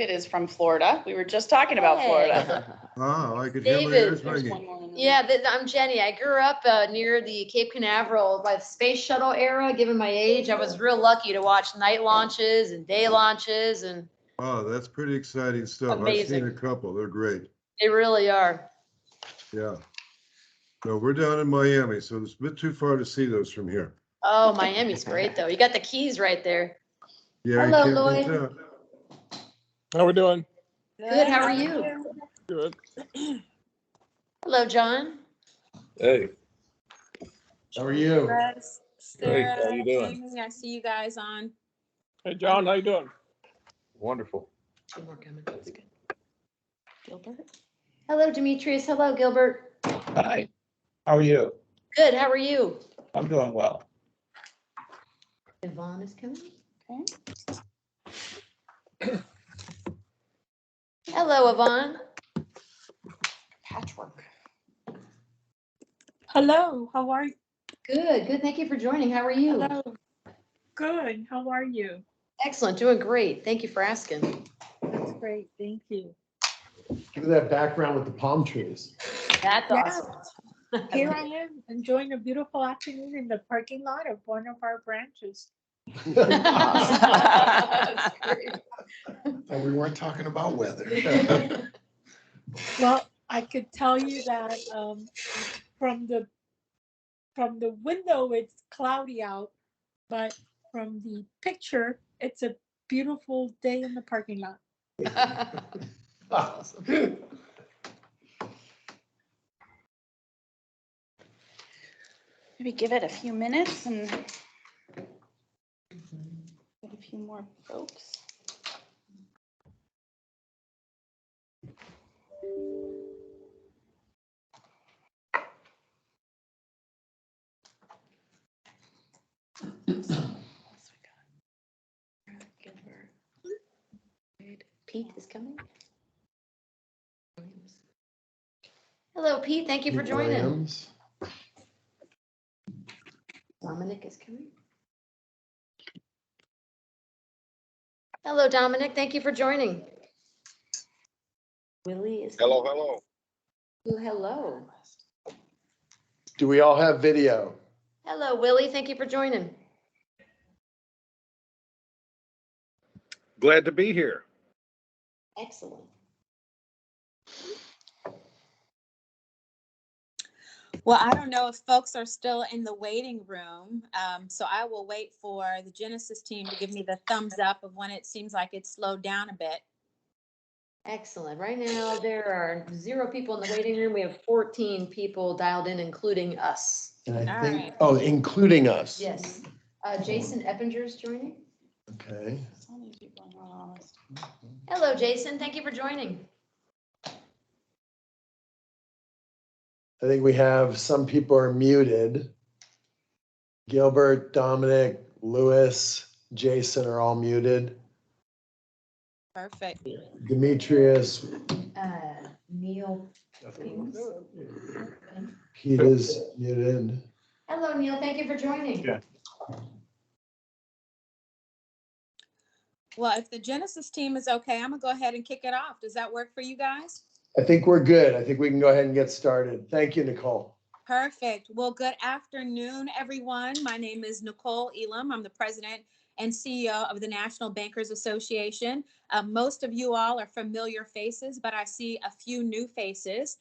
David is from Florida. We were just talking about Florida. Oh, I could hear my David, ears There's ringing. one more in the room. Yeah, I'm Jenny. I grew up near the Cape Canaveral by the space shuttle era. Given my age, I was real lucky to watch night launches and day launches, and Oh, that's pretty exciting stuff. I've Amazing. seen a couple. They're great. they really are. Yeah. No, we're down in Miami, so it's a bit too far to see those from here. Oh, Miami's great though. You got the Keys right there. Yeah, Hello, you can't beat Lloyd. that. How we doing? Good. How are you? Good. Hello, John. Hey. How are you? Russ, Great. Sarah, How you doing? Amy, I see you guys on. Hey, John, how you doing? Wonderful. Two more coming. That's good. Gilbert? Hello, Demetrius. Hello, Gilbert. Hi, how are you? Good. How are you? I'm doing well. Yvonne is coming. Okay. Hello, Yvonne. Patchwork. Hello, how are you? Good. Good. Thank you for joining. How are you? Hello. Good, how are you? Excellent. Doing great. Thank you for asking. That's great, thank you. Give me that background with the palm trees. That's Yeah. awesome. Here I am enjoying a beautiful afternoon in the parking lot of one of our branches. That's great. And we weren't talking about weather. Well, I could tell you that from the window, it's cloudy out, but from the picture, it's a beautiful day in the parking lot. Awesome. Maybe give it a few minutes and get a few more folks. Pete is coming. Hello, Pete. Thank you for joining. Williams. Dominic is coming. Hello, Dominic. Thank you for joining. Willie is coming. Hello. Oh, hello. Do we all have video? Hello, Willie. Thank you for joining. Glad to be here. Excellent. Well, I don't know if folks are still in the waiting room, so I will wait for the Genesis team to give me the thumbs up of when it seems like it's slowed down a bit. Excellent. Right now, there are 0 people in the waiting room. We have 14 people dialed in, including us. And I All think, right. oh, including us. Yes. Jason Eppinger is joining. Okay. So many people are not honest. Hello, Jason. Thank you for joining. I think we have some people are muted. Gilbert, Dominic, Lewis, Jason are all muted. Perfect. Demetrius, Neil. Pete is muted. Hello, Neil. Thank you for joining. Yeah. Well, if the Genesis team is okay, I'm gonna go ahead and kick it off. Does that work for you guys? I think we're good. I think we can go ahead and get started. Thank you, Nicole. Perfect. Well, good afternoon, everyone. My name is Nicole Elam. I'm the president and CEO of the National Bankers Association. Most of you all are familiar faces, but I see a few new faces.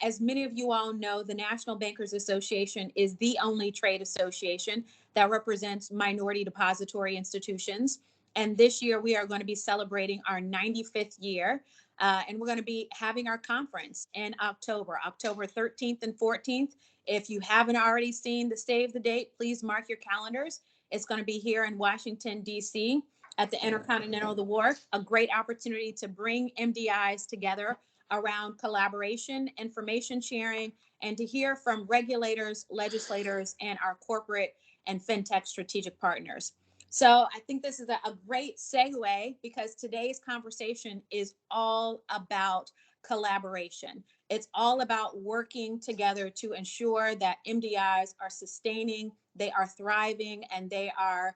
As many of you all know, the National Bankers Association is the only trade association that represents minority depository institutions. And this year we are going to be celebrating our 95th year. And we're going to be having our conference in October 13th and 14th. If you haven't already seen the save the date, please mark your calendars. It's going to be here in Washington, D.C. at the Intercontinental The Wharf, a great opportunity to bring MDIs together around collaboration, information sharing, and to hear from regulators, legislators, and our corporate and fintech strategic partners. So I think this is a great segue because today's conversation is all about collaboration. It's all about working together to ensure that MDIs are sustaining, they are thriving, and they are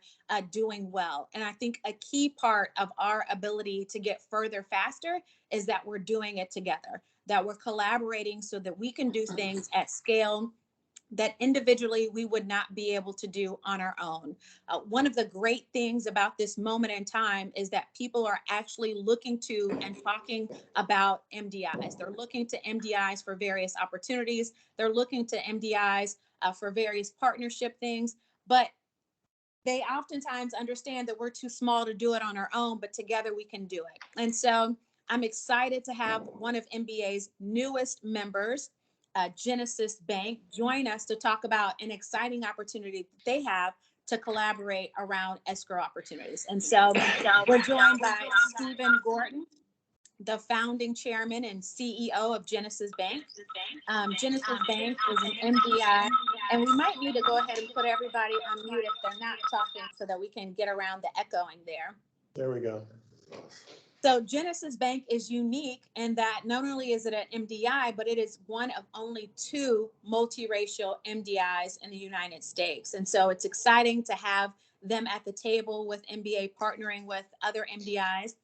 doing well. And I think a key part of our ability to get further faster is that we're doing it together, that we're collaborating so that we can do things at scale that individually we would not be able to do on our own. One of the great things about this moment in time is that people are actually looking to and talking about MDIs. They're looking to MDIs for various opportunities. They're looking to MDIs for various partnership things, but they oftentimes understand that we're too small to do it on our own, but together we can do it. And so I'm excited to have one of MBA's newest members, Genesis Bank, join us to talk about an exciting opportunity that they have to collaborate around escrow opportunities. And so we're joined by Stephen Gordon, the founding chairman and CEO of Genesis Bank. Genesis Bank is an MDI, and we might need to go ahead and put everybody on mute if they're not talking so that we can get around the echoing there. There we go. So Genesis Bank is unique in that not only is it an MDI, but it is one of only 2 multiracial MDIs in the United States. And so it's exciting to have them at the table with MBA partnering with other MDIs.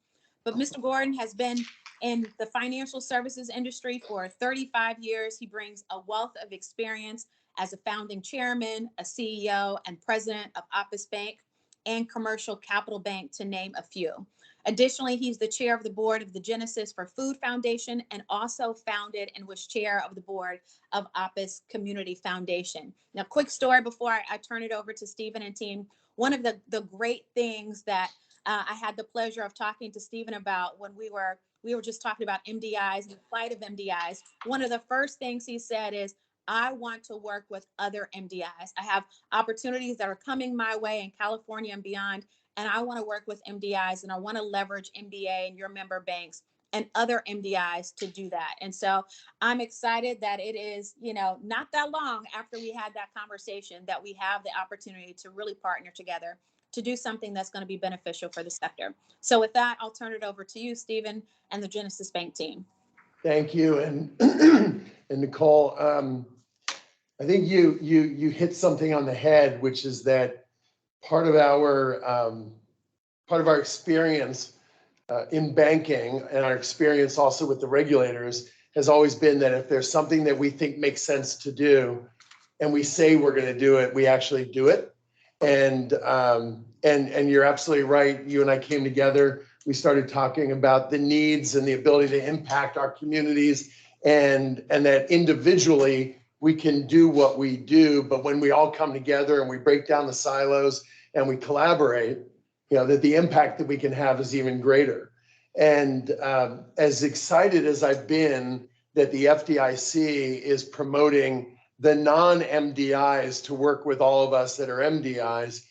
But Mr. Gordon has been in the financial services industry for 35 years. He brings a wealth of experience as a founding chairman, a CEO, and president of Opus Bank and Commercial Capital Bank, to name a few. Additionally, he's the chair of the board of the Genesis for Food Foundation and also founded and was chair of the board of Opus Community Foundation. Now, quick story before I turn it over to Stephen and team. One of the great things that I had the pleasure of talking to Stephen about when we were just talking about MDIs and the plight of MDIs. One of the first things he said is, I want to work with other MDIs. I have opportunities that are coming my way in California and beyond, and I want to work with MDIs, and I want to leverage MBA and your member banks and other MDIs to do that. And so I'm excited that it is, not that long after we had that conversation that we have the opportunity to really partner together to do something that's going to be beneficial for the sector. So with that, I'll turn it over to you, Stephen, and the Genesis Bank team. Thank you. And Nicole, I think you hit something on the head, which is that part of our experience in banking and our experience also with the regulators has always been that if there's something that we think makes sense to do and we say we're going to do it, we actually do it. And you're absolutely right. You and I came together. We started talking about the needs and the ability to impact our communities, and that individually we can do what we do, but when we all come together and we break down the silos and we collaborate, that the impact that we can have is even greater. And as excited as I've been that the FDIC is promoting the non-MDIs to work with all of us that are MDIs,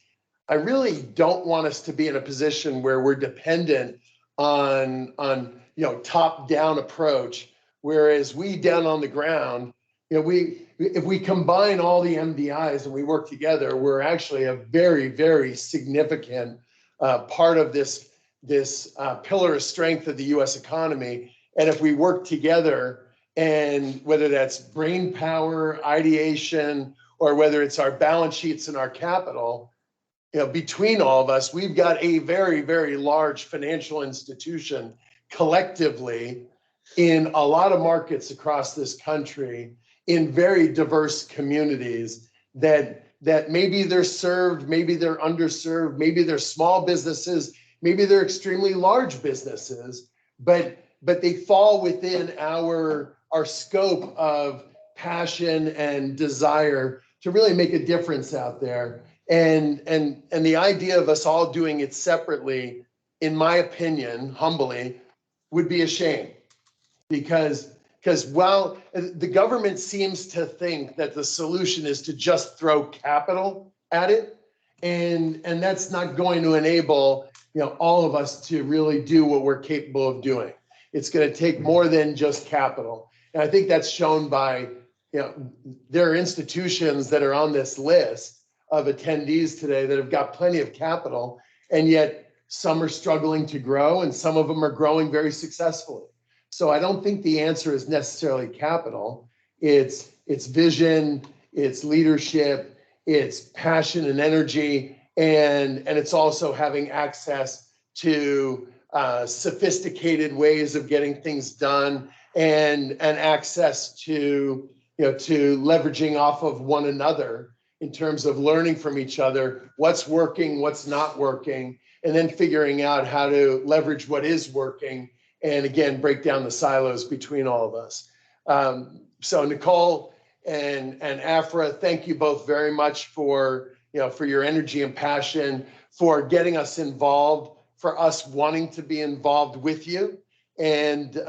I really don't want us to be in a position where we're dependent on top-down approach, whereas we down on the ground, if we combine all the MDIs and we work together, we're actually a very, very significant part of this pillar of strength of the U.S. economy. And if we work together, and whether that's brain power, ideation, or whether it's our balance sheets and our capital, between all of us, we've got a very, very large financial institution collectively in a lot of markets across this country, in very diverse communities that maybe they're served, maybe they're underserved, maybe they're small businesses, maybe they're extremely large businesses, but they fall within our scope of passion and desire to really make a difference out there. And the idea of us all doing it separately, in my opinion, humbly, would be a shame. Because while the government seems to think that the solution is to just throw capital at it, and that's not going to enable all of us to really do what we're capable of doing. It's going to take more than just capital. And I think that's shown by, there are institutions that are on this list of attendees today that have got plenty of capital, and yet some are struggling to grow and some of them are growing very successfully. So I don't think the answer is necessarily capital. It's vision, it's leadership, it's passion and energy, and it's also having access to sophisticated ways of getting things done, and access to, to leveraging off of one another in terms of learning from each other, what's working, what's not working, and then figuring out how to leverage what is working, and again, break down the silos between all of us. So Nicole and Afra, thank you both very much for, for your energy and passion, for getting us involved, for us wanting to be involved with you. And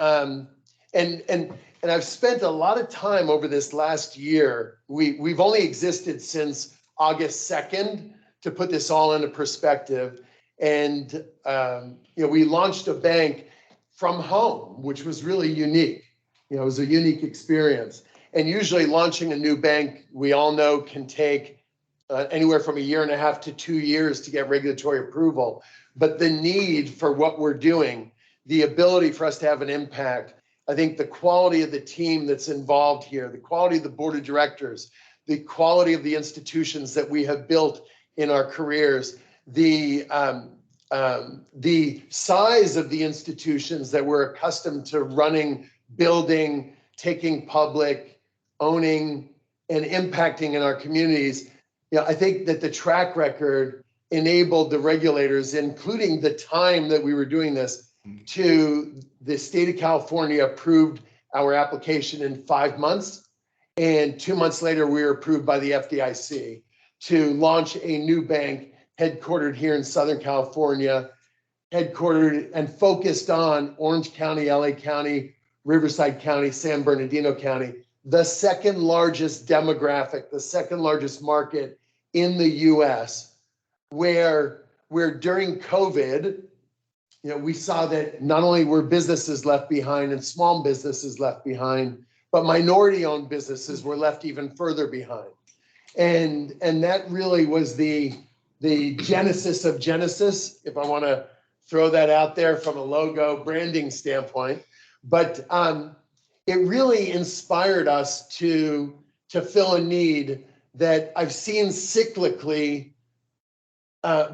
I've spent a lot of time over this last year. We've only existed since August 2nd, to put this all into perspective. And, we launched a bank from home, which was really unique. It was a unique experience. And usually launching a new bank, we all know, can take anywhere from 1.5 years to 2 years to get regulatory approval. But the need for what we're doing, the ability for us to have an impact, I think the quality of the team that's involved here, the quality of the board of directors, the quality of the institutions that we have built in our careers, the size of the institutions that we're accustomed to running, building, taking public, owning, and impacting in our communities. I think that the track record enabled the regulators, including the time that we were doing this, to the state of California approved our application in 5 months. And 2 months later, we were approved by the FDIC to launch a new bank headquartered here in Southern California, headquartered and focused on Orange County, LA County, Riverside County, San Bernardino County, the second largest demographic, the second largest market in the US, where during COVID, we saw that not only were businesses left behind and small businesses left behind, but minority-owned businesses were left even further behind. And that really was the genesis of Genesis, if I want to throw that out there from a logo branding standpoint. But it really inspired us to fill a need that I've seen cyclically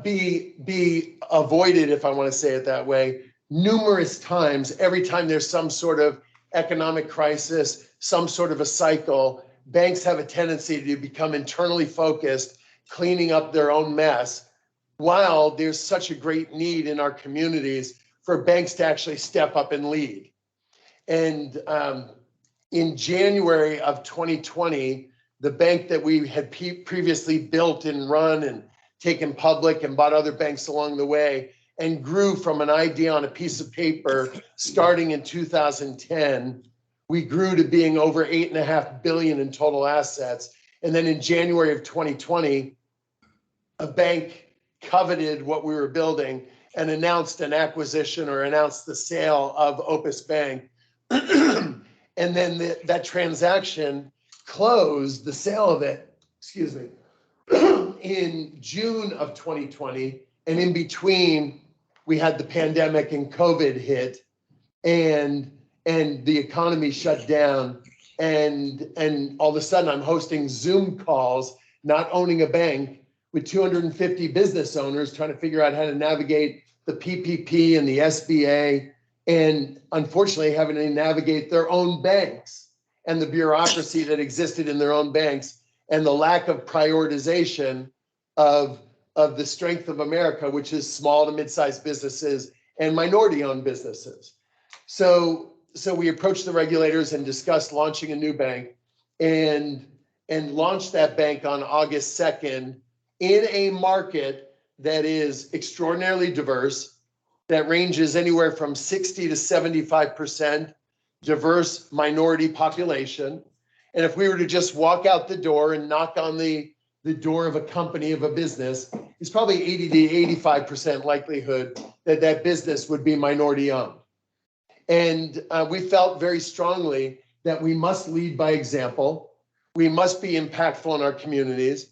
be avoided, if I want to say it that way, numerous times. Every time there's some sort of economic crisis, some sort of a cycle, banks have a tendency to become internally focused, cleaning up their own mess, while there's such a great need in our communities for banks to actually step up and lead. And in January of 2020, the bank that we had previously built and run and taken public and bought other banks along the way, and grew from an idea on a piece of paper starting in 2010. We grew to being over $8.5 billion in total assets. And then in January of 2020, a bank coveted what we were building and announced an acquisition, or announced the sale of Opus Bank. And then that transaction closed, the sale of it, in June of 2020. And in between, we had the pandemic and COVID hit, and the economy shut down. And all of a sudden, I'm hosting Zoom calls, not owning a bank, with 250 business owners trying to figure out how to navigate the PPP and the SBA, and unfortunately having to navigate their own banks and the bureaucracy that existed in their own banks, and the lack of prioritization of the strength of America, which is small to mid-sized businesses and minority-owned businesses. So we approached the regulators and discussed launching a new bank, and launched that bank on August 2nd in a market that is extraordinarily diverse, that ranges anywhere from 60 to 75% diverse minority population. And if we were to just walk out the door and knock on the door of a company, of a business, it's probably 80 to 85% likelihood that that business would be minority owned. And we felt very strongly that we must lead by example. We must be impactful in our communities.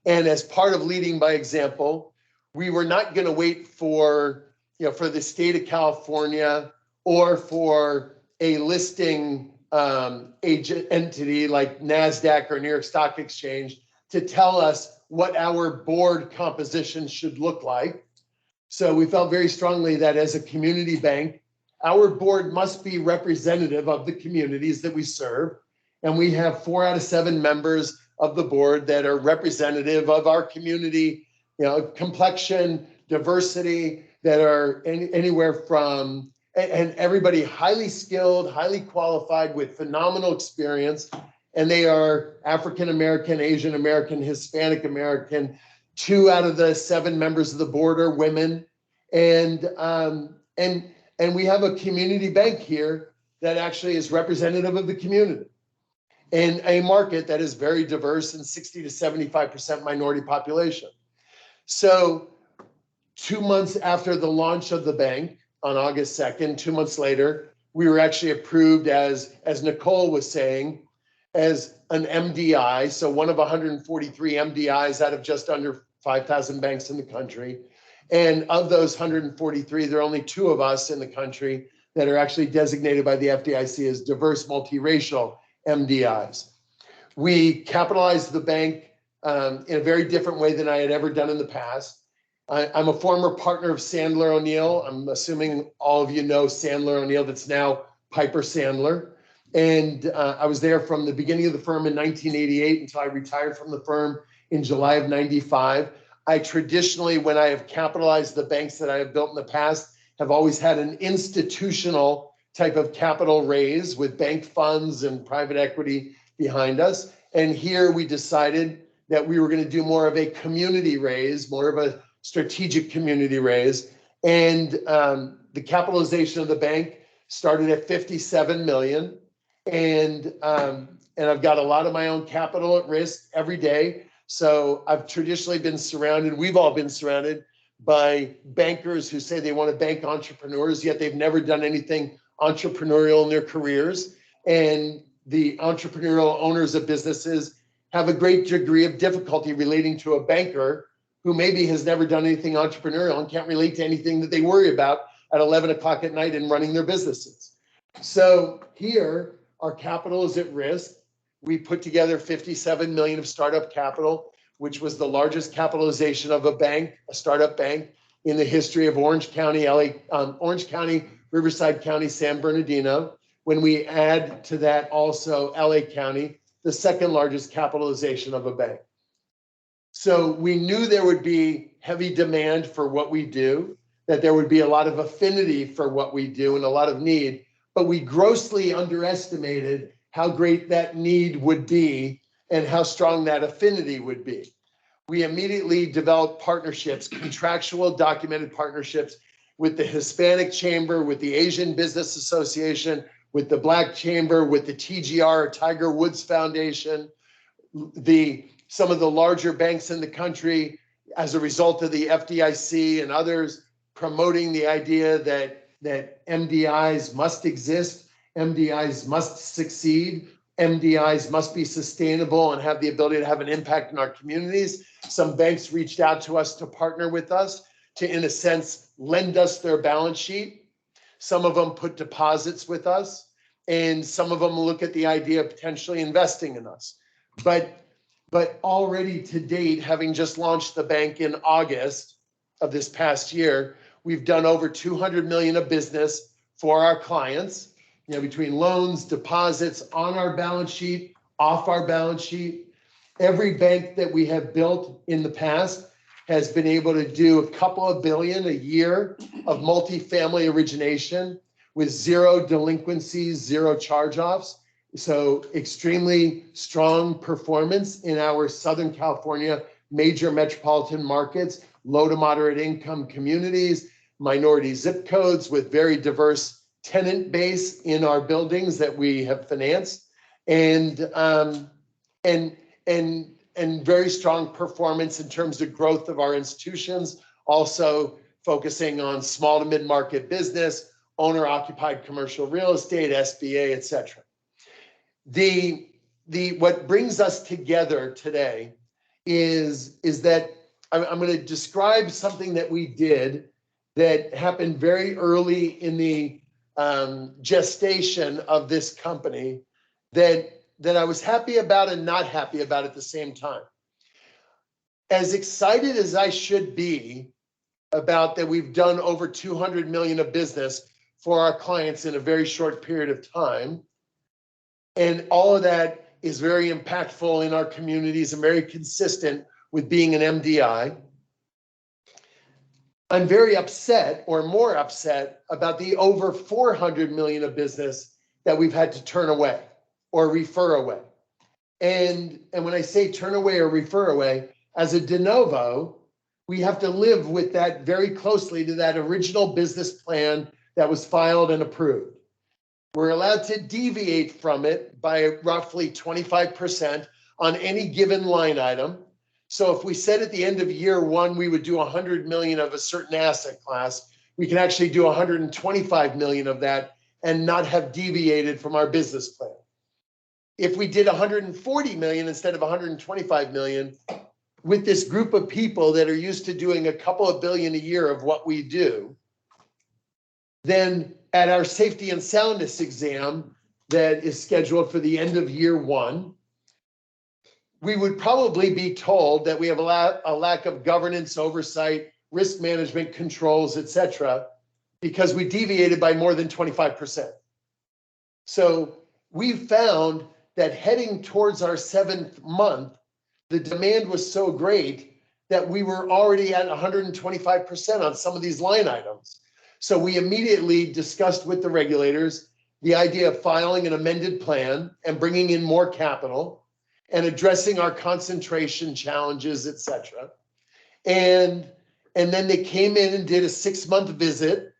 And as part of leading by example, we were not going to wait for the state of California or for a listing agent entity like NASDAQ or New York Stock Exchange to tell us what our board composition should look like. So we felt very strongly that as a community bank, our board must be representative of the communities that we serve. And we have 4 out of 7 members of the board that are representative of our community, complexion, diversity, that are anywhere from, and everybody highly skilled, highly qualified with phenomenal experience. And they are African American, Asian American, Hispanic American. 2 out of the 7 members of the board are women. And we have a community bank here that actually is representative of the community in a market that is very diverse and 60 to 75% minority population. So 2 months after the launch of the bank on August 2nd, 2 months later, we were actually approved as Nicole was saying, as an MDI. So one of 143 MDIs out of just under 5,000 banks in the country. And of those 143, there are only 2 of us in the country that are actually designated by the FDIC as diverse multiracial MDIs. We capitalized the bank in a very different way than I had ever done in the past. I'm a former partner of Sandler O'Neill. I'm assuming all of you know Sandler O'Neill, that's now Piper Sandler. And I was there from the beginning of the firm in 1988 until I retired from the firm in July of 95. I traditionally, when I have capitalized the banks that I have built in the past, have always had an institutional type of capital raise with bank funds and private equity behind us. And here we decided that we were going to do more of a community raise, more of a strategic community raise. And the capitalization of the bank started at 57 million. And I've got a lot of my own capital at risk every day. So I've traditionally been surrounded, we've all been surrounded by bankers who say they want to bank entrepreneurs, yet they've never done anything entrepreneurial in their careers. And the entrepreneurial owners of businesses have a great degree of difficulty relating to a banker who maybe has never done anything entrepreneurial and can't relate to anything that they worry about at 11 o'clock at night in running their businesses. So here, our capital is at risk. We put together 57 million of startup capital, which was the largest capitalization of a bank, a startup bank, in the history of Orange County, Orange County, Riverside County, San Bernardino. When we add to that also LA County, the second largest capitalization of a bank. So we knew there would be heavy demand for what we do, that there would be a lot of affinity for what we do and a lot of need, but we grossly underestimated how great that need would be and how strong that affinity would be. We immediately developed partnerships, contractual documented partnerships with the Hispanic Chamber, with the Asian Business Association, with the Black Chamber, with the TGR, Tiger Woods Foundation, some of the larger banks in the country, as a result of the FDIC and others promoting the idea that MDIs must exist, MDIs must succeed, MDIs must be sustainable and have the ability to have an impact in our communities. Some banks reached out to us to partner with us to, in a sense, lend us their balance sheet. Some of them put deposits with us, and some of them look at the idea of potentially investing in us. But already to date, having just launched the bank in August of this past year, we've done over 200 million of business for our clients, between loans, deposits, on our balance sheet, off our balance sheet. Every bank that we have built in the past has been able to do a couple of billion a year of multifamily origination with 0 delinquencies, 0 charge-offs. So extremely strong performance in our Southern California major metropolitan markets, low to moderate income communities, minority zip codes with very diverse tenant base in our buildings that we have financed, and very strong performance in terms of growth of our institutions, also focusing on small to mid-market business, owner-occupied commercial real estate, SBA, et cetera. What brings us together today is that I'm going to describe something that we did that happened very early in the gestation of this company that I was happy about and not happy about at the same time. As excited as I should be about that we've done over 200 million of business for our clients in a very short period of time, and all of that is very impactful in our communities and very consistent with being an MDI. I'm very upset, or more upset, about the over 400 million of business that we've had to turn away or refer away. And when I say turn away or refer away, as a de novo, we have to live with that very closely to that original business plan that was filed and approved. We're allowed to deviate from it by roughly 25% on any given line item. So if we said at the end of year one, we would do 100 million of a certain asset class, we can actually do 125 million of that and not have deviated from our business plan. If we did 140 million instead of 125 million, with this group of people that are used to doing a couple of billion a year of what we do, then at our safety and soundness exam that is scheduled for the end of year one, we would probably be told that we have a lack of governance, oversight, risk management controls, et cetera, because we deviated by more than 25%. So we found that heading towards our 7th month, the demand was so great that we were already at 125% on some of these line items. So we immediately discussed with the regulators the idea of filing an amended plan and bringing in more capital and addressing our concentration challenges, et cetera. And then they came in and did a 6-month visit,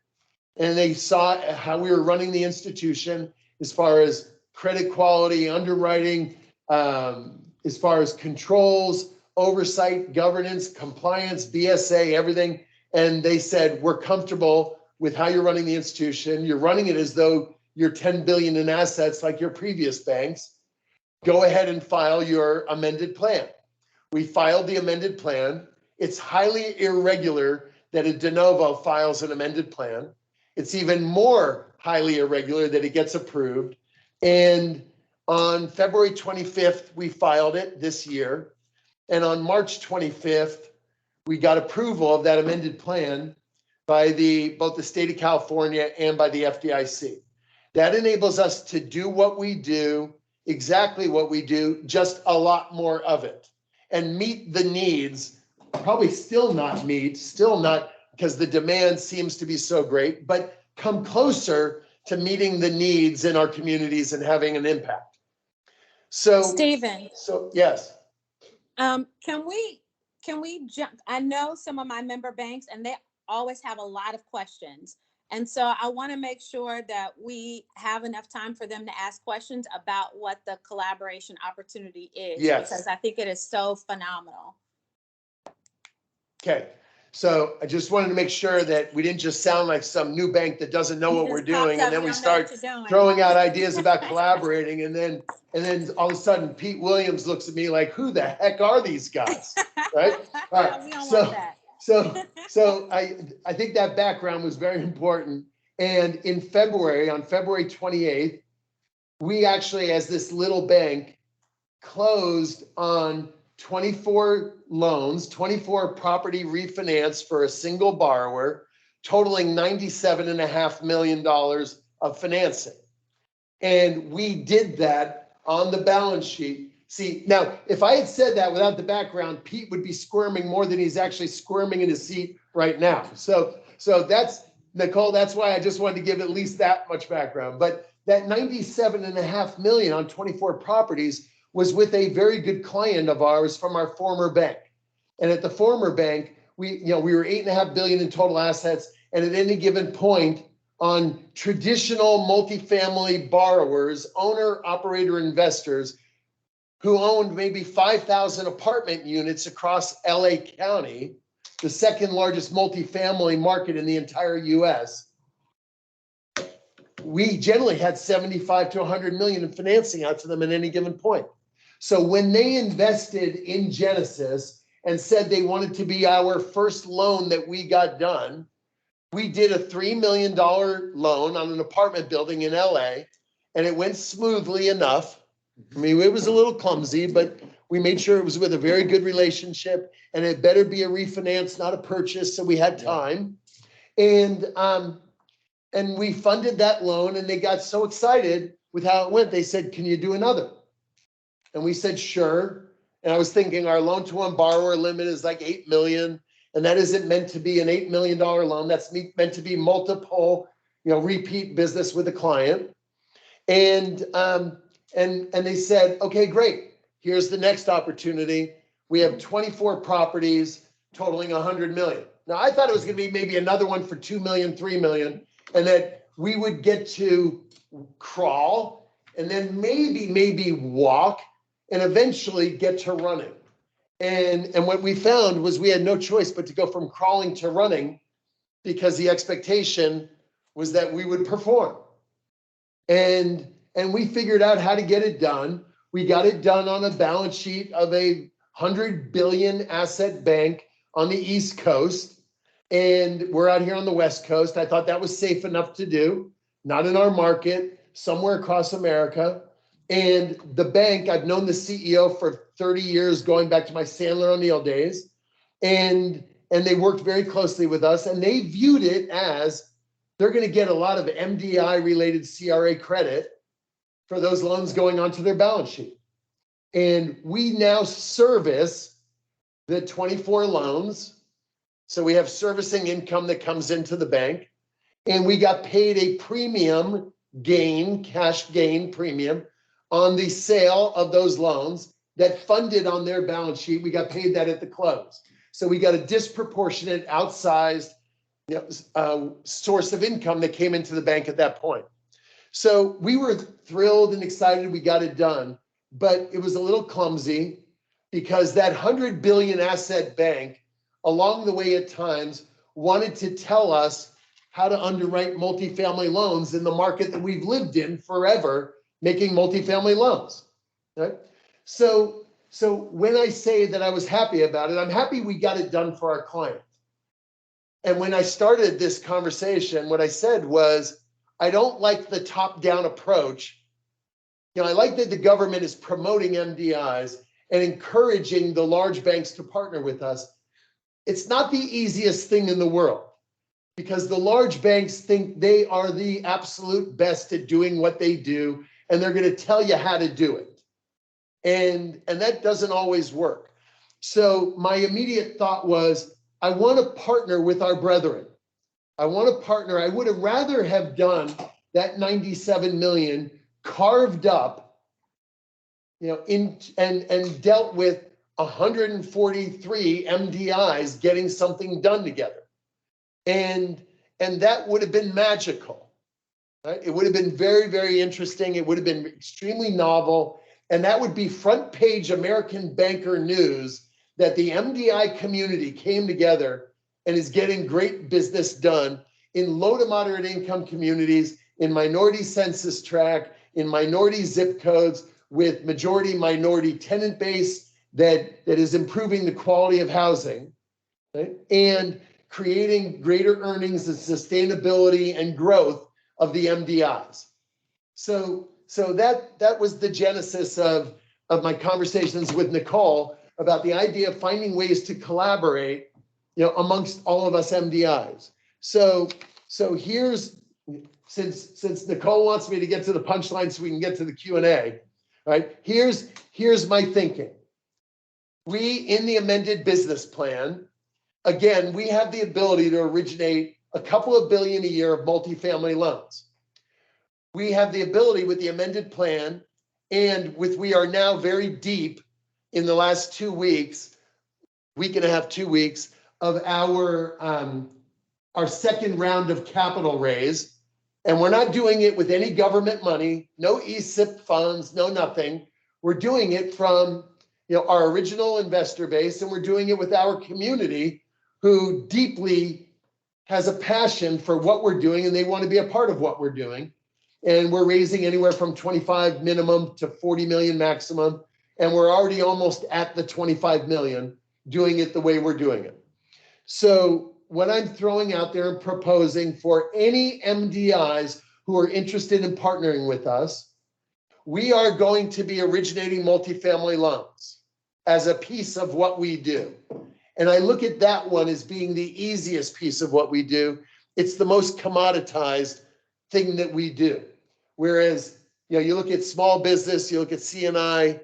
and they saw how we were running the institution as far as credit quality, underwriting, as far as controls, oversight, governance, compliance, BSA, everything. And they said, we're comfortable with how you're running the institution. You're running it as though you're 10 billion in assets like your previous banks. Go ahead and file your amended plan. We filed the amended plan. It's highly irregular that a de novo files an amended plan. It's even more highly irregular that it gets approved. And on February 25th, we filed it this year. And on March 25th, we got approval of that amended plan by both the state of California and by the FDIC. That enables us to do what we do, exactly what we do, just a lot more of it, and meet the needs, probably still not because the demand seems to be so great, but come closer to meeting the needs in our communities and having an impact. So, Stephen. So yes. Can we jump? I know some of my member banks, and they always have a lot of questions. And so I want to make sure that we have enough time for them to ask questions about what the collaboration opportunity is. Yes. Because I think it is so phenomenal. Okay. So I just wanted to make sure that we didn't just sound like some new bank that doesn't know what we're doing, and then we start throwing out ideas about collaborating, and then all of a sudden Pete Williams looks at me like, who the heck are these guys? Right? All right. We don't want that. So I think that background was very important. And in February, on February 28th, we actually, as this little bank, closed on 24 loans, 24 property refinance for a single borrower, totaling $97.5 million of financing. And we did that on the balance sheet. See, now, if I had said that without the background, Pete would be squirming more than he's actually squirming in his seat right now. So that's, Nicole, that's why I just wanted to give at least that much background. But that $97.5 million on 24 properties was with a very good client of ours from our former bank. And at the former bank, we were $8.5 billion in total assets. And at any given point on traditional multifamily borrowers, owner, operator, investors who owned maybe 5,000 apartment units across LA County, the second largest multifamily market in the entire US, we generally had 75 to 100 million in financing out to them at any given point. So when they invested in Genesis and said they wanted to be our first loan that we got done, we did a $3 million loan on an apartment building in LA, and it went smoothly enough. I mean, it was a little clumsy, but we made sure it was with a very good relationship, and it better be a refinance, not a purchase, so we had time. And we funded that loan, and they got so excited with how it went, they said, "Can you do another?" And we said, "Sure." And I was thinking our loan to one borrower limit is like 8 million. And that isn't meant to be an $8 million loan. That's meant to be multiple, repeat business with a client. And they said, "Okay, great. Here's the next opportunity. We have 24 properties totaling 100 million." Now I thought it was going to be maybe another one for 2 million, 3 million, and that we would get to crawl and then maybe walk and eventually get to running. And what we found was we had no choice but to go from crawling to running, because the expectation was that we would perform. And we figured out how to get it done. We got it done on a balance sheet of a 100 billion asset bank on the East Coast. And we're out here on the West Coast. I thought that was safe enough to do, not in our market, somewhere across America. And the bank, I've known the CEO for 30 years, going back to my Sandler O'Neill days. And they worked very closely with us, and they viewed it as they're going to get a lot of MDI related CRA credit for those loans going onto their balance sheet. And we now service the 24 loans. So we have servicing income that comes into the bank, and we got paid a premium gain, cash gain premium on the sale of those loans that funded on their balance sheet. We got paid that at the close. So we got a disproportionate, outsized source of income that came into the bank at that point. So we were thrilled and excited we got it done, but it was a little clumsy because that 100 billion asset bank along the way at times wanted to tell us how to underwrite multifamily loans in the market that we've lived in forever, making multifamily loans, right? So when I say that I was happy about it, I'm happy we got it done for our client. And when I started this conversation, what I said was, I don't like the top-down approach. I like that the government is promoting MDIs and encouraging the large banks to partner with us. It's not the easiest thing in the world, because the large banks think they are the absolute best at doing what they do, and they're going to tell you how to do it. And that doesn't always work. So my immediate thought was, I want to partner with our brethren. I want to partner. I would have rather have done that 97 million carved up, and dealt with 143 MDIs getting something done together. And that would have been magical, right? It would have been very, very interesting. It would have been extremely novel. And that would be front page American banker news that the MDI community came together and is getting great business done in low to moderate income communities, in minority census tract, in minority zip codes, with majority minority tenant base that is improving the quality of housing, right? And creating greater earnings and sustainability and growth of the MDIs. So that was the genesis of my conversations with Nicole about the idea of finding ways to collaborate, amongst all of us MDIs. So here's, since Nicole wants me to get to the punchline so we can get to the Q&A, right? Here's my thinking. We, in the amended business plan, again, we have the ability to originate a couple of billion a year of multifamily loans. We have the ability with the amended plan, and we are now very deep in the last 2 weeks, week and a half, 2 weeks of our second round of capital raise. And we're not doing it with any government money, no ESIP funds, no nothing. We're doing it from our original investor base, and we're doing it with our community who deeply has a passion for what we're doing, and they want to be a part of what we're doing. And we're raising anywhere from 25 minimum to 40 million maximum. And we're already almost at the 25 million doing it the way we're doing it. So what I'm throwing out there and proposing for any MDIs who are interested in partnering with us, we are going to be originating multifamily loans as a piece of what we do. And I look at that one as being the easiest piece of what we do. It's the most commoditized thing that we do. Whereas, you look at small business, you look at C&I,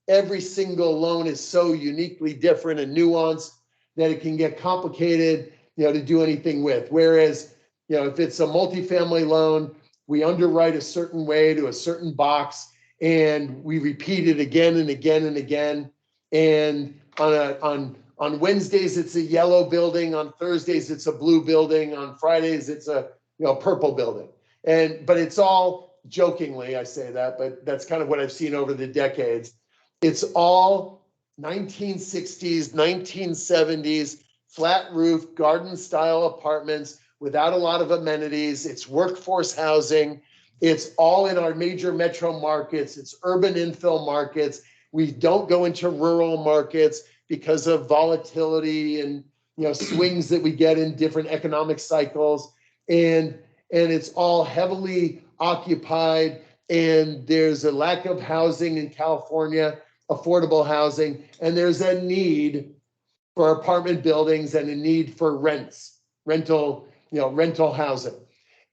every single loan is so uniquely different and nuanced that it can get complicated, to do anything with. Whereas, if it's a multifamily loan, we underwrite a certain way to a certain box and we repeat it again and again and again. And on Wednesdays, it's a yellow building. On Thursdays, it's a blue building. On Fridays, it's a purple building. But it's all jokingly, I say that, but that's kind of what I've seen over the decades. It's all 1960s, 1970s, flat roof, garden style apartments without a lot of amenities. It's workforce housing. It's all in our major metro markets. It's urban infill markets. We don't go into rural markets because of volatility and swings that we get in different economic cycles. And it's all heavily occupied, and there's a lack of housing in California, affordable housing, and there's a need for apartment buildings and a need for rental housing.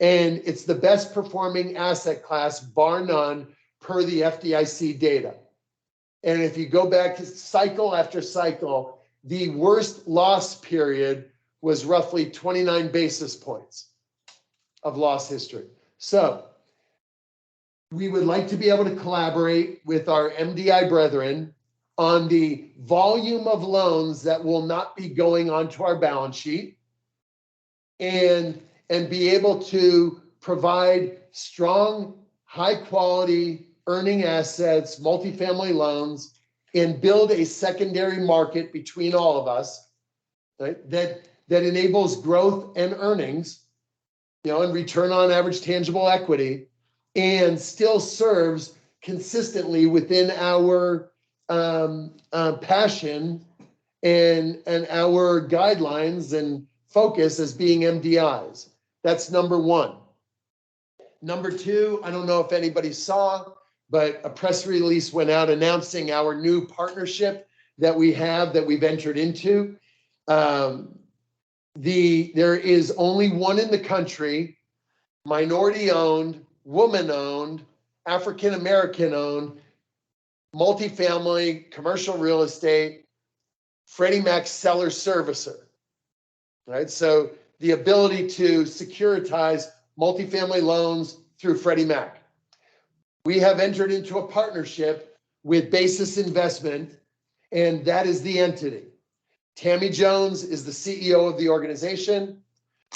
And it's the best performing asset class, bar none, per the FDIC data. And if you go back to cycle after cycle, the worst loss period was roughly 29 basis points of loss history. So we would like to be able to collaborate with our MDI brethren on the volume of loans that will not be going onto our balance sheet and be able to provide strong, high quality earning assets, multifamily loans, and build a secondary market between all of us, right? That enables growth and earnings, and return on average tangible equity, and still serves consistently within our passion and our guidelines and focus as being MDIs. That's number one. Number two, I don't know if anybody saw, but a press release went out announcing our new partnership that we've entered into. There is only one in the country, minority owned, woman owned, African American owned, multifamily, commercial real estate, Freddie Mac seller servicer, right? So the ability to securitize multifamily loans through Freddie Mac. We have entered into a partnership with Basis Investment, and that is the entity. Tammy Jones is the CEO of the organization.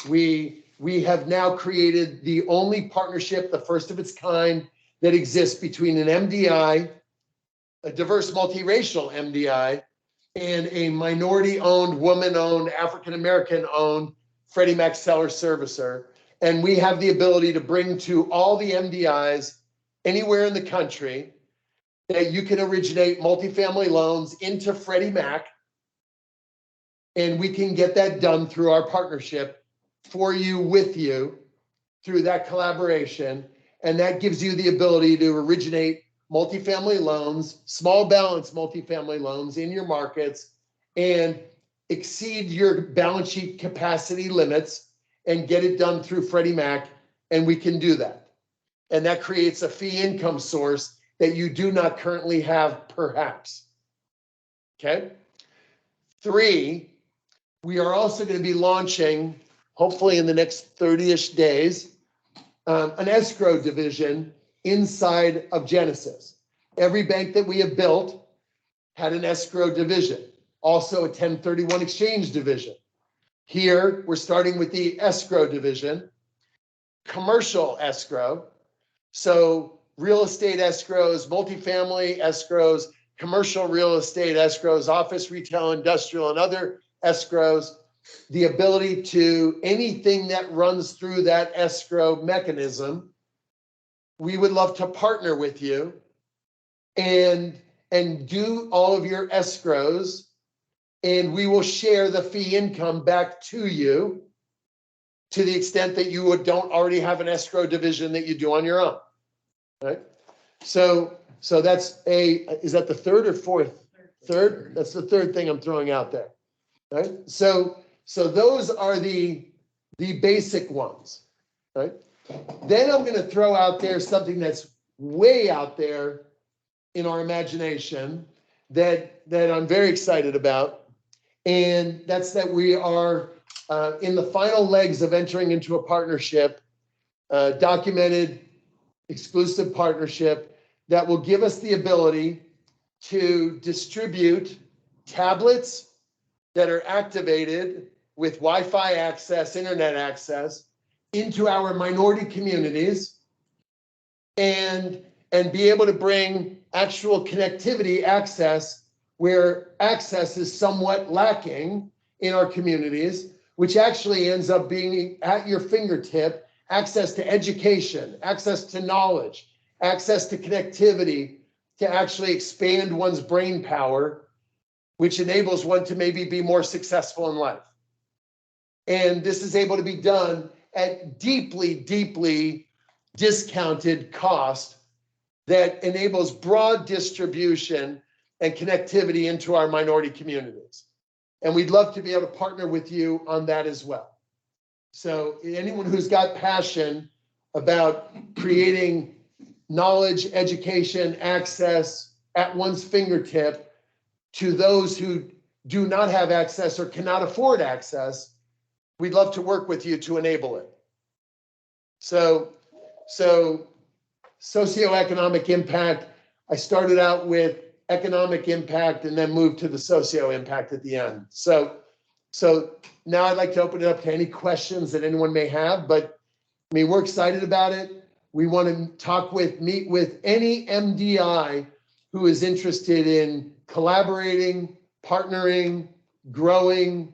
We have now created the only partnership, the first of its kind, that exists between an MDI, a diverse multiracial MDI, and a minority-owned, woman-owned, African-American-owned Freddie Mac seller servicer. And we have the ability to bring to all the MDIs anywhere in the country that you can originate multifamily loans into Freddie Mac, and we can get that done through our partnership for you, with you, through that collaboration. And that gives you the ability to originate multifamily loans, small balance multifamily loans in your markets, and exceed your balance sheet capacity limits and get it done through Freddie Mac, and we can do that. And that creates a fee income source that you do not currently have, perhaps. Okay? 3, we are also going to be launching, hopefully in the next 30-ish days, an escrow division inside of Genesis. Every bank that we have built had an escrow division, also a 1031 exchange division. Here, we're starting with the escrow division, commercial escrow. So real estate escrows, multifamily escrows, commercial real estate escrows, office, retail, industrial, and other escrows, the ability to anything that runs through that escrow mechanism. We would love to partner with you and do all of your escrows and we will share the fee income back to you to the extent that you don't already have an escrow division that you do on your own. Right? So that's is that the third or fourth? Third? That's the third thing I'm throwing out there. Right? So those are the basic ones. Right? Then I'm going to throw out there something that's way out there in our imagination that I'm very excited about. And that's that we are in the final legs of entering into a partnership, documented exclusive partnership that will give us the ability to distribute tablets that are activated with Wi-Fi access, internet access into our minority communities and be able to bring actual connectivity access where access is somewhat lacking in our communities, which actually ends up being at your fingertip, access to education, access to knowledge, access to connectivity to actually expand one's brain power, which enables one to maybe be more successful in life. And this is able to be done at deeply, deeply discounted cost that enables broad distribution and connectivity into our minority communities. And we'd love to be able to partner with you on that as well. So anyone who's got passion about creating knowledge, education, access at one's fingertip to those who do not have access or cannot afford access, we'd love to work with you to enable it. So socioeconomic impact, I started out with economic impact and then moved to the socio impact at the end. So now I'd like to open it up to any questions that anyone may have, but I mean, we're excited about it. We want to meet with any MDI who is interested in collaborating, partnering, growing,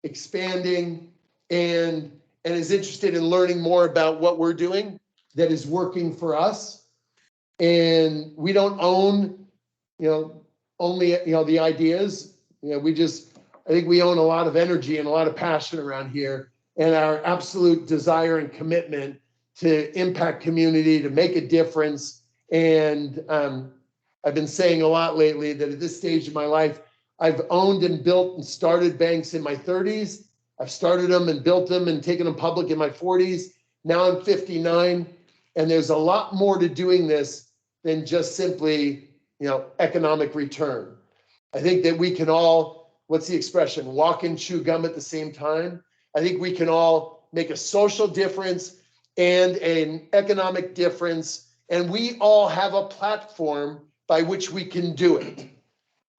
expanding, and is interested in learning more about what we're doing that is working for us. And we don't own, only, the ideas. I think we own a lot of energy and a lot of passion around here, and our absolute desire and commitment to impact community, to make a difference. And I've been saying a lot lately that at this stage of my life, I've owned and built and started banks in my 30s. I've started them and built them and taken them public in my 40s. Now I'm 59, and there's a lot more to doing this than just simply, economic return. I think that we can all, what's the expression, walk and chew gum at the same time. I think we can all make a social difference and an economic difference, and we all have a platform by which we can do it.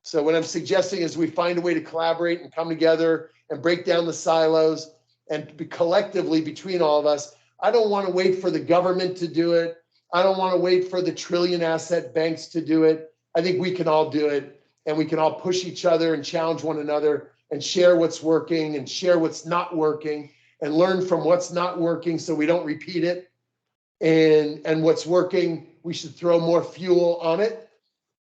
So what I'm suggesting is we find a way to collaborate and come together and break down the silos and be collectively between all of us. I don't want to wait for the government to do it. I don't want to wait for the trillion asset banks to do it. I think we can all do it, and we can all push each other and challenge one another and share what's working and share what's not working and learn from what's not working so we don't repeat it. And what's working, we should throw more fuel on it.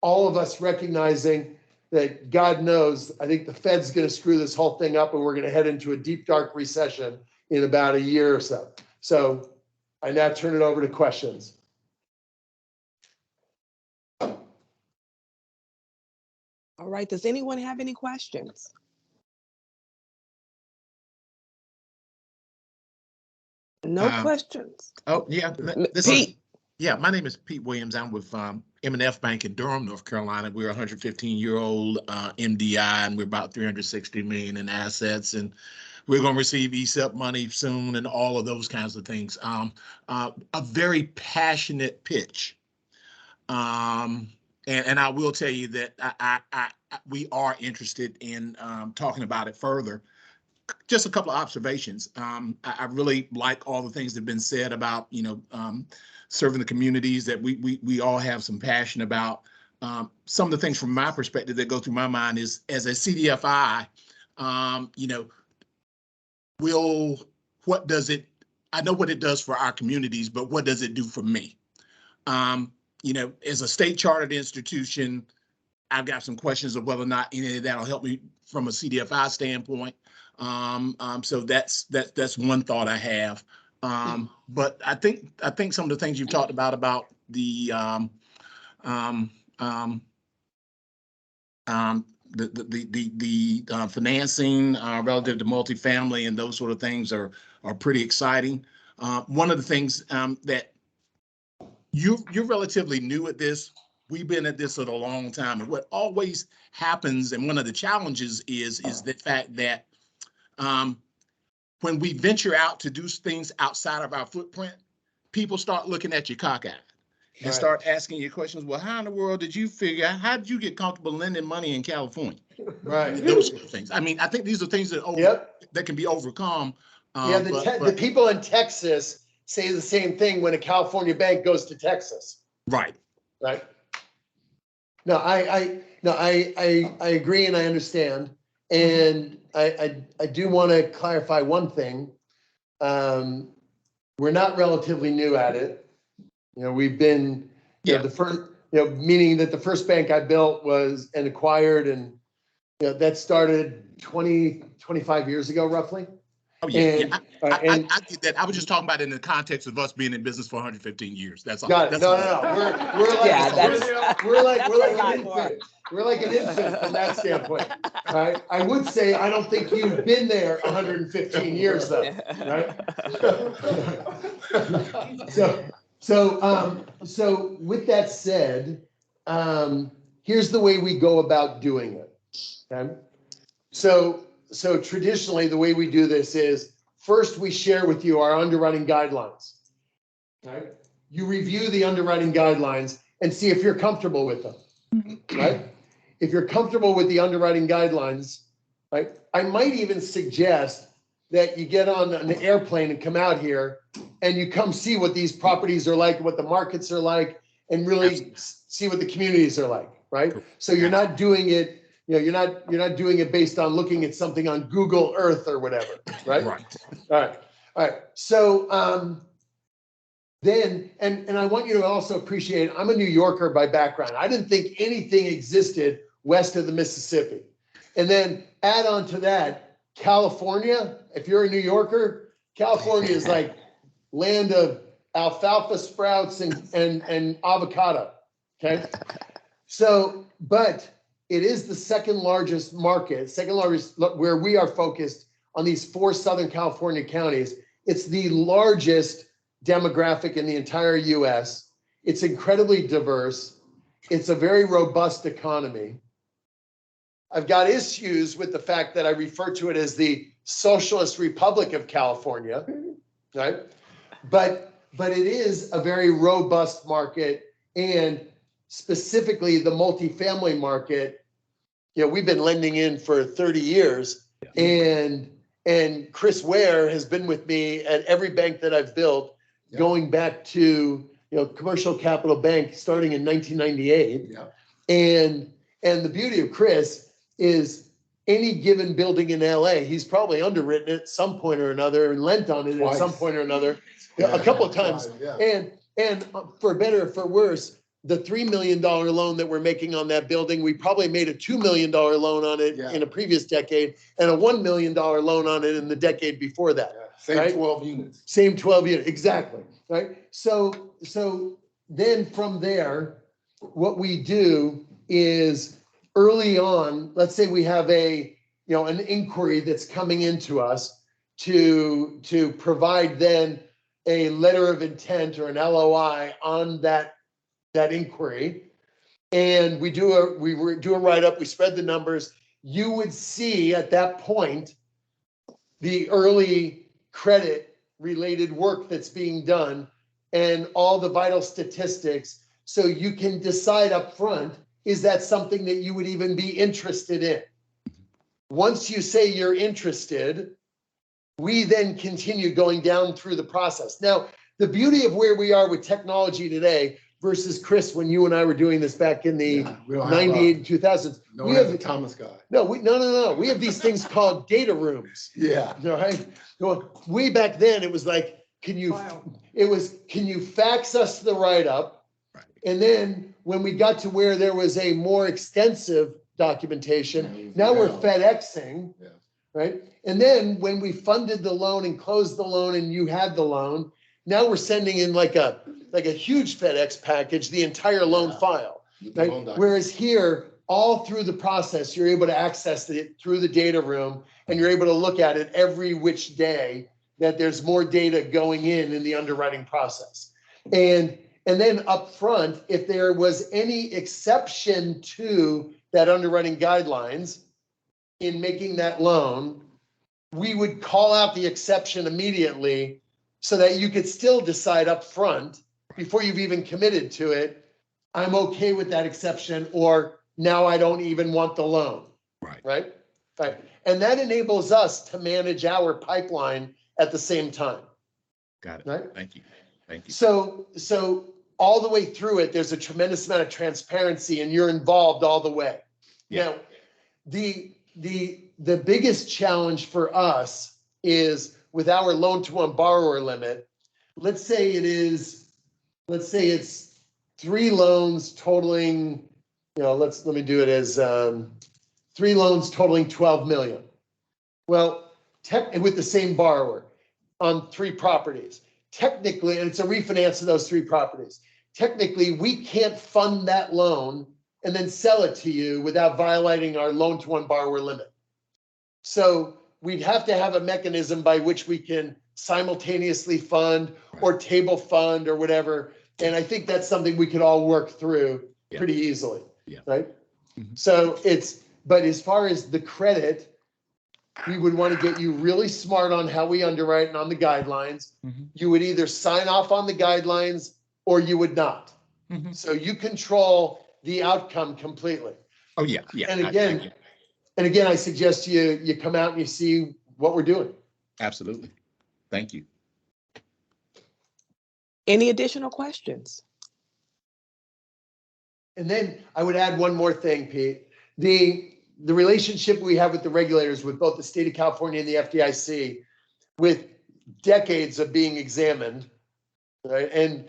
All of us recognizing that God knows, I think the Fed's going to screw this whole thing up and we're going to head into a deep, dark recession in about a year or so. So I now turn it over to questions. All right, does anyone have any questions? No questions. Oh, yeah. Pete. Yeah, my name is Pete Williams. I'm with M&F Bank in Durham, North Carolina. We're a 115-year-old MDI, and we're about 360 million in assets. And we're going to receive ESEP money soon and all of those kinds of things. A very passionate pitch. And I will tell you that we are interested in talking about it further. Just a couple of observations. I really like all the things that have been said about, serving the communities that we all have some passion about. Some of the things from my perspective that go through my mind is, as a CDFI, what does it, I know what it does for our communities, but what does it do for me? As a state chartered institution, I've got some questions of whether or not any of that'll help me from a CDFI standpoint. So that's one thought I have. But I think some of the things you've talked about the financing relative to multifamily and those sort of things are pretty exciting. One of the things that you're relatively new at this. We've been at this for a long time, and what always happens, and one of the challenges is the fact that when we venture out to do things outside of our footprint, people start looking at you cockeyed and Right. start asking you questions. Well, how in the world did you figure out? How did you get comfortable lending money in California? Right. Those sort of things. I mean, I think these are things that that can be overcome. Yeah, the people in Texas say the same thing when a California bank goes to Texas. Right. Right. No, I agree and I understand. And I do want to clarify one thing. We're not relatively new at it. You know, we've been, you know, the first, you know, meaning that the first bank I built was and acquired, and you know, that started 25 years ago, roughly. Oh yeah, And, I get that. I was just talking about it in the context of us being in business for 115 years. That's all. got it. That's No, all. no, no. We're like, Yeah, that's- we're like that's a an lot infant. We're like an infant from that standpoint, right? I would say, I don't think you've been there 115 years though, right? So with that said, here's the way we go about doing it, okay? So traditionally, the way we do this is, first we share with you our underwriting guidelines, right? You review the underwriting guidelines and see if you're comfortable with them, right? If you're comfortable with the underwriting guidelines, right? I might even suggest that you get on an airplane and come out here and you come see what these properties are like, what the markets are like, and really see what the communities are like, right? So you're not doing it, you know, you're not doing it based on looking at something on Google Earth or whatever, right? Right. All right. So then, and I want you to also appreciate, I'm a New Yorker by background. I didn't think anything existed west of the Mississippi. And then add on to that, California, if you're a New Yorker, California is like land of alfalfa sprouts and avocado, okay? So, but it is the second largest market, where we are focused on these 4 Southern California counties. It's the largest demographic in the entire US. It's incredibly diverse. It's a very robust economy. I've got issues with the fact that I refer to it as the Socialist Republic of California, right? But it is a very robust market, and specifically the multifamily market. You know, we've been lending in for 30 years, and Chris Ware has been with me at every bank that I've built, going back to, you know, Commercial Capital Bank starting in 1998. Yeah. And the beauty of Chris is any given building in LA, he's probably underwritten it at some point or another and lent on it at some point or another, a couple of times. And for better or for worse, the $3 million loan that we're making on that building, we probably made a $2 million loan on it in a previous decade, and a $1 million loan on it in the decade before that. Same right? 12 units. Same 12 units, exactly, right? So then from there, what we do is early on, let's say we have an inquiry that's coming into us to provide then a letter of intent or an LOI on that inquiry. And we do a write-up, we spread the numbers. You would see at that point the early credit related work that's being done and all the vital statistics, so you can decide up front, is that something that you would even be interested in? Once you say you're interested, we then continue going down through the process. Now, the beauty of where we are with technology today versus Chris, when you and I were doing this back in the 98 and 2000s. We have the Thomas guy. No. We have these things called data rooms. Yeah. All right. Way back then, it was like, can you fax us the write-up? Right. And then when we got to where there was a more extensive documentation, now we're FedExing, Yeah. right? And then when we funded the loan and closed the loan and you had the loan, now we're sending in like a huge FedEx package, the entire loan file, right? Whereas here, all through the process, you're able to access it through the data room and you're able to look at it every which day that there's more data going in the underwriting process. And then up front, if there was any exception to that underwriting guidelines in making that loan, we would call out the exception immediately so that you could still decide up front before you've even committed to it, I'm okay with that exception, or now I don't even want the loan. Right. Right? Right. And that enables us to manage our pipeline at the same time. Got it. Right? Thank you. Thank you. So all the way through it, there's a tremendous amount of transparency and you're involved all the way. Yeah. Now, the biggest challenge for us is with our loan to one borrower limit. Let's say it's 3 loans totaling, let me do it as 3 loans totaling 12 million. Well, with the same borrower on 3 properties. Technically, and it's a refinance of those 3 properties. Technically, we can't fund that loan and then sell it to you without violating our loan to one borrower limit. So we'd have to have a mechanism by which we can simultaneously fund or table fund or whatever. And I think that's something we could all work through pretty easily. Yeah. Right? Mhm. So but as far as the credit, we would want to get you really smart on how we underwrite and on the guidelines. Mhm. You would either sign off on the guidelines or you would not. Mhm. So you control the outcome completely. Oh, yeah, yeah. And again, I suggest you come out and you see what we're doing. Absolutely. Thank you. Any additional questions? And then I would add one more thing, Pete. The relationship we have with the regulators, with both the state of California and the FDIC, with decades of being examined, right? And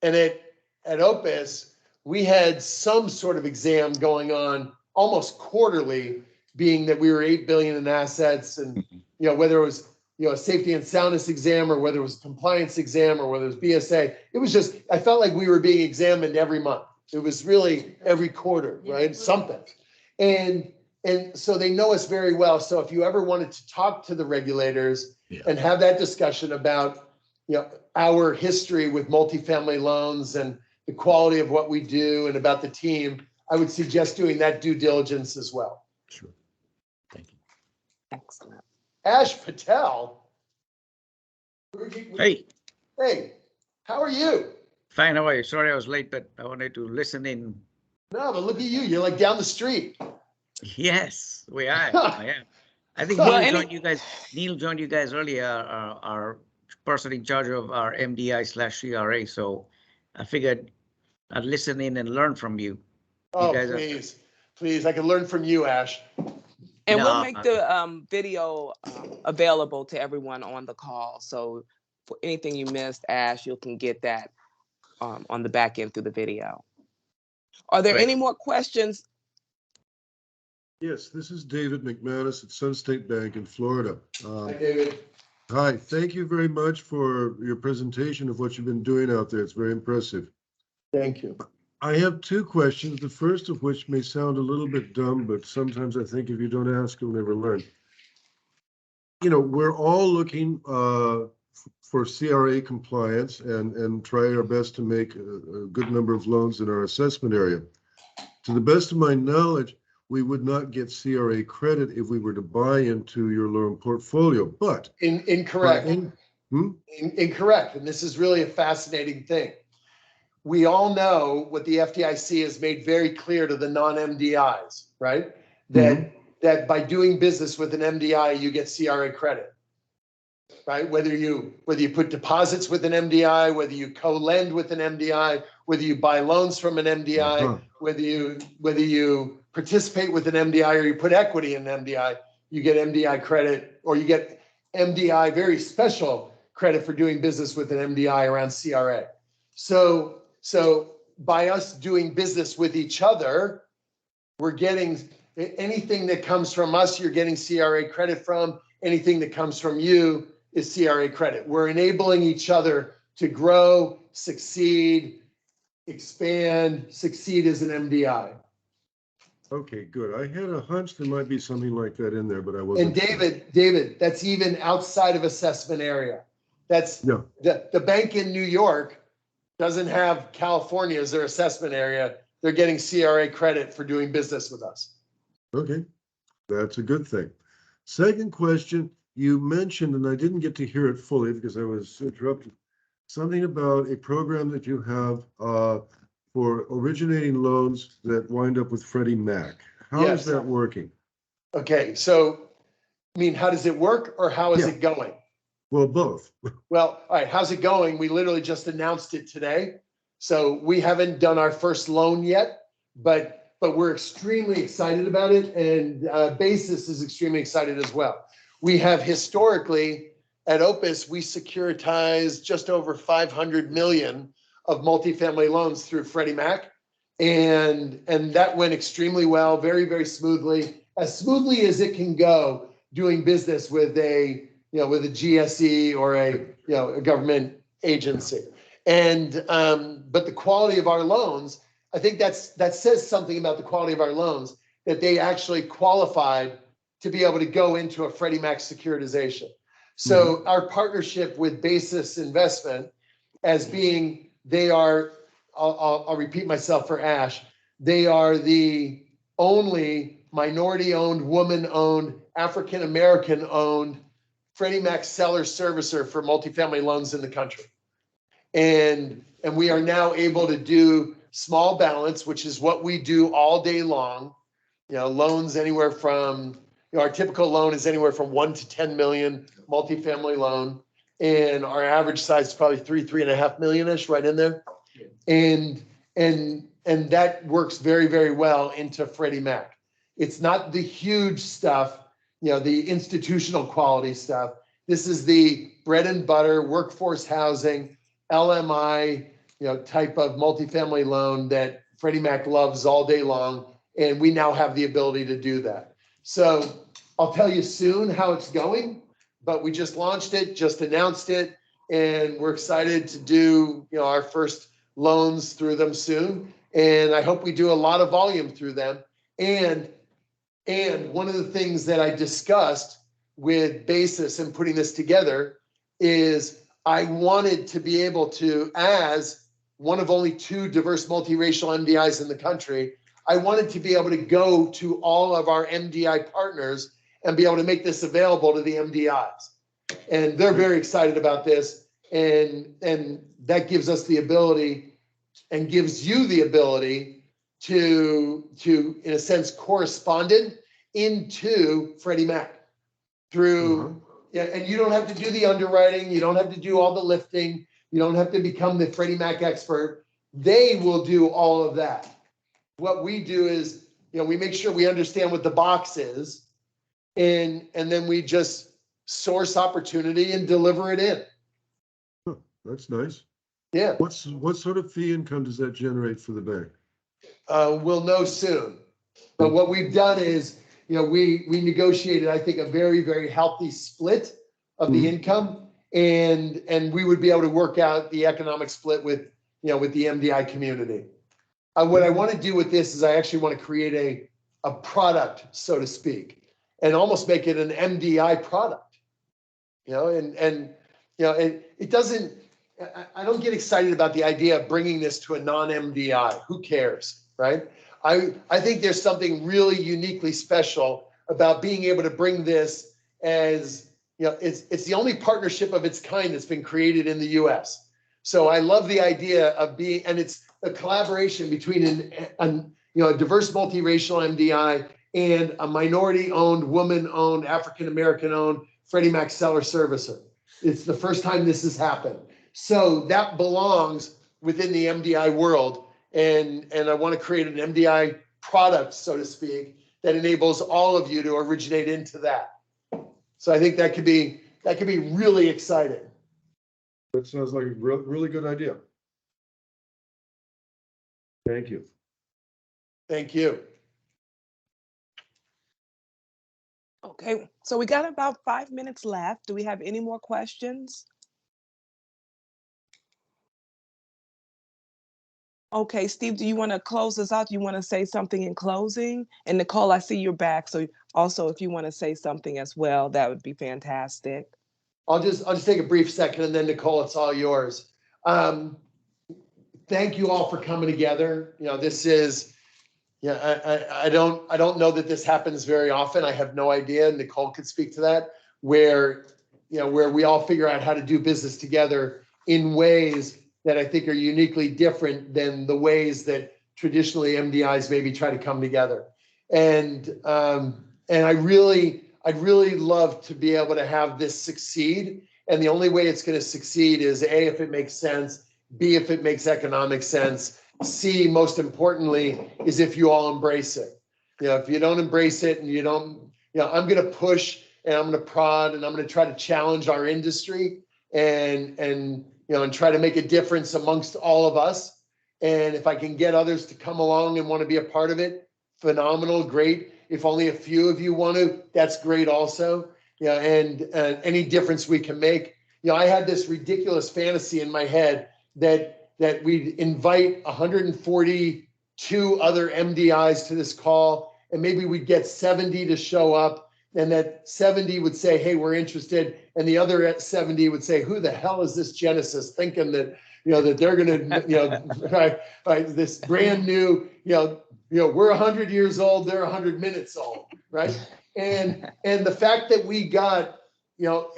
at Opus, we had some sort of exam going on almost quarterly, being that we were 8 billion in assets, and whether it was a safety and soundness exam or whether it was a compliance exam or whether it was BSA, it was just, I felt like we were being examined every month. It was really every quarter, right? Something. And so they know us very well. So if you ever wanted to talk to the regulators and have that discussion about, our history with multifamily loans and the quality of what we do and about the team, I would suggest doing that due diligence as well. Sure. Thank you. Excellent. Ash Patel. Hey, Hey, how are you? fine, how are you? Sorry I was late, but I wanted to listen in. No, but look at you. You're like down the street. Yes, we are. I am. I think Well, Neil joined you guys earlier, our person in charge of our MDI/CRA. So I figured I'd listen in and learn from you. Oh, guys are- please. I can learn from you, Ash. And we'll No, make the video available to everyone on the call. So for anything you missed, Ash, you can get that on the back end through the video. Are there Great. any more questions? Yes, this is David McManus at Sun State Bank in Florida. Hi, David. Hi, thank you very much for your presentation of what you've been doing out there. It's very impressive. Thank you. I have 2 questions, the first of which may sound a little bit dumb, but sometimes I think if you don't ask, you'll never learn. We're all looking for CRA compliance and try our best to make a good number of loans in our assessment area. To the best of my knowledge, we would not get CRA credit if we were to buy into your loan portfolio, but. Incorrect. Incorrect. And this is really a fascinating thing. We all know what the FDIC has made very clear to the non-MDIs, right? That by doing business with an MDI, you get CRA credit, right? Whether you put deposits with an MDI, whether you co-lend with an MDI, whether you buy loans from an MDI, whether you participate with an MDI or you put equity in an MDI, you get MDI credit, or you get MDI very special credit for doing business with an MDI around CRA. So So by us doing business with each other, we're getting anything that comes from us, you're getting CRA credit from. Anything that comes from you is CRA credit. We're enabling each other to grow, succeed, expand, succeed as an MDI. Okay, good. I had a hunch there might be something like that in there, but I wasn't. And David, that's even outside of assessment area. That's Yeah. the bank in New York doesn't have California as their assessment area. They're getting CRA credit for doing business with us. Okay, that's a good thing. Second question, you mentioned, and I didn't get to hear it fully because I was interrupted, something about a program that you have for originating loans that wind up with Freddie Mac. How Yes. is that working? Okay, so I mean, how does it work or how is Yeah. it going? Well, both. Well, all right, how's it going? We literally just announced it today. So we haven't done our first loan yet, but we're extremely excited about it, and Basis is extremely excited as well. We have historically at Opus, we securitized just over 500 million of multifamily loans through Freddie Mac, and that went extremely well, very, very smoothly as it can go doing business with a GSE or a government agency. And but the quality of our loans, I think that says something about the quality of our loans, that they actually qualified to be able to go into a Freddie Mac securitization. So our partnership with Basis Investment, as being, they are, I'll repeat myself for Ash, they are the only minority-owned, woman-owned, African-American-owned Freddie Mac seller servicer for multifamily loans in the country. And we are now able to do small balance, which is what we do all day long. Loans anywhere from, our typical loan is anywhere from 1 to 10 million multifamily loan. And our average size is probably 3.5 million-ish, right in there. And that works very, very well into Freddie Mac. It's not the huge stuff, the institutional quality stuff. This is the bread and butter workforce housing, LMI, type of multifamily loan that Freddie Mac loves all day long. And we now have the ability to do that. So I'll tell you soon how it's going, but we just launched it, just announced it, and we're excited to do, our first loans through them soon. And I hope we do a lot of volume through them. And one of the things that I discussed with Basis and putting this together is I wanted to be able to, as one of only 2 diverse multiracial MDIs in the country, I wanted to be able to go to all of our MDI partners and be able to make this available to the MDIs. And they're very excited about this. And that gives us the ability and gives you the ability to in a sense, corresponded into Freddie Mac through, and you don't have to do the underwriting. You don't have to do all the lifting. You don't have to become the Freddie Mac expert. They will do all of that. What we do is, we make sure we understand what the box is, and then we just source opportunity and deliver it in. Huh, that's nice. Yeah. What sort of fee income does that generate for the bank? We'll know soon. But what we've done is, we negotiated, I think, a very, very healthy split of the income, and we would be able to work out the economic split with the MDI community. What I want to do with this is I actually want to create a product, so to speak, and almost make it an MDI product. It doesn't. I don't get excited about the idea of bringing this to a non-MDI. Who cares, right? I think there's something really uniquely special about being able to bring this as, it's the only partnership of its kind that's been created in the US. So I love the idea of being, and it's a collaboration between a diverse multiracial MDI and a minority-owned, woman-owned, African-American-owned Freddie Mac seller servicer. It's the first time this has happened. So that belongs within the MDI world. And I want to create an MDI product, so to speak, that enables all of you to originate into that. So I think that could be really exciting. That sounds like a really good idea. Thank you. Thank you. Okay, so we got about 5 minutes left. Do we have any more questions? Okay, Steve, do you want to close us out? Do you want to say something in closing? And Nicole, I see you're back. So also, if you want to say something as well, that would be fantastic. I'll just take a brief second and then Nicole, it's all yours. Thank you all for coming together. You know, this is, I don't know that this happens very often. I have no idea. Nicole could speak to that, where we all figure out how to do business together in ways that I think are uniquely different than the ways that traditionally MDIs maybe try to come together. And I'd really love to be able to have this succeed. And the only way it's going to succeed is A, if it makes sense, B, if it makes economic sense, C, most importantly, is if you all embrace it. If you don't embrace it and you don't, I'm going to push and I'm going to prod and I'm going to try to challenge our industry and try to make a difference amongst all of us. And if I can get others to come along and want to be a part of it, phenomenal, great. If only a few of you want to, that's great also. And any difference we can make. I had this ridiculous fantasy in my head that we'd invite 142 other MDIs to this call, and maybe we'd get 70 to show up, and that 70 would say, hey, we're interested, and the other 70 would say, who the hell is this Genesis thinking that that they're gonna right, this brand new, we're 100 years old, they're 100 minutes old, right? And the fact that we got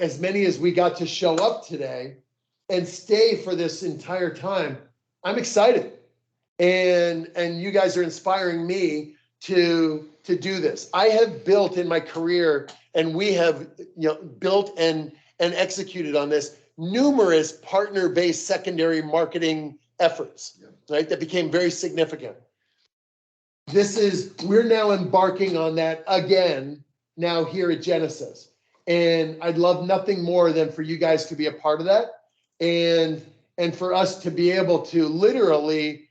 as many as we got to show up today and stay for this entire time, I'm excited. And you guys are inspiring me to do this. I have built in my career, and we have built and executed on this numerous partner-based secondary marketing efforts, right? That became very significant. We're now embarking on that again now here at Genesis. And I'd love nothing more than for you guys to be a part of that. And for us to be able to literally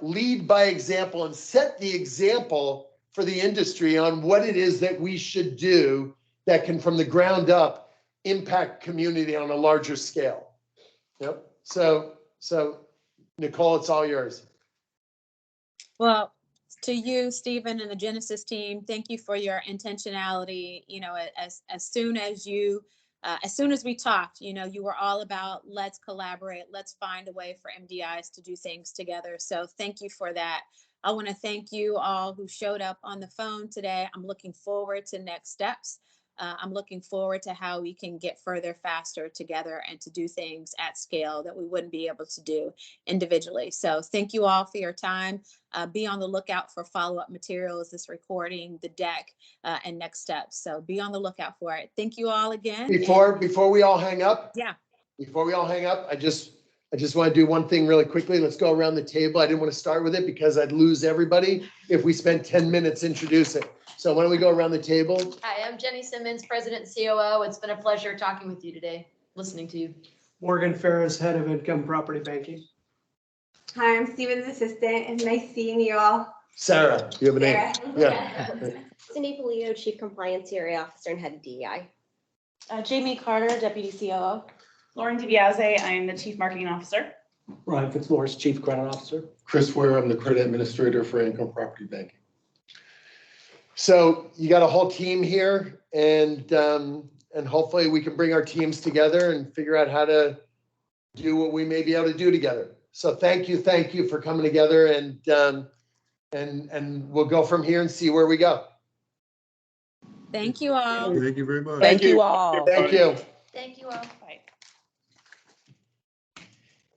lead by example and set the example for the industry on what it is that we should do that can, from the ground up, impact community on a larger scale. Yep. So Nicole, it's all yours. Well, to you, Stephen, and the Genesis team, thank you for your intentionality. As soon as we talked, you were all about let's collaborate, let's find a way for MDIs to do things together. So thank you for that. I want to thank you all who showed up on the phone today. I'm looking forward to next steps. I'm looking forward to how we can get further, faster together and to do things at scale that we wouldn't be able to do individually. So thank you all for your time. Be on the lookout for follow-up materials, this recording, the deck, and next steps. So be on the lookout for it. Thank you all again. Before we all hang up. Yeah. Before we all hang up, I just want to do one thing really quickly. Let's go around the table. I didn't want to start with it because I'd lose everybody if we spent 10 minutes introducing. So why don't we go around the table? Hi, I'm Jenny Simmons, President and COO. It's been a pleasure talking with you today, listening to you. Morgan Ferris, Head of Income Property Banking. Hi, I'm Steven's assistant. It's nice seeing you all. Sarah, you have a name? Sarah. Yeah. Cindy Polito, Chief Compliance Area Officer and Head of DEI. Jamie Carter, Deputy COO. Lauren DiBiase, I am the Chief Marketing Officer. Ryan Fitzmaurice, Chief Credit Officer. Chris Ware, I'm the Credit Administrator for Income Property Banking. So you got a whole team here, and hopefully we can bring our teams together and figure out how to do what we may be able to do together. So thank you for coming together, and we'll go from here and see where we go. Thank you all. Thank you very much. Thank you all. Thank you. Thank you all. Bye.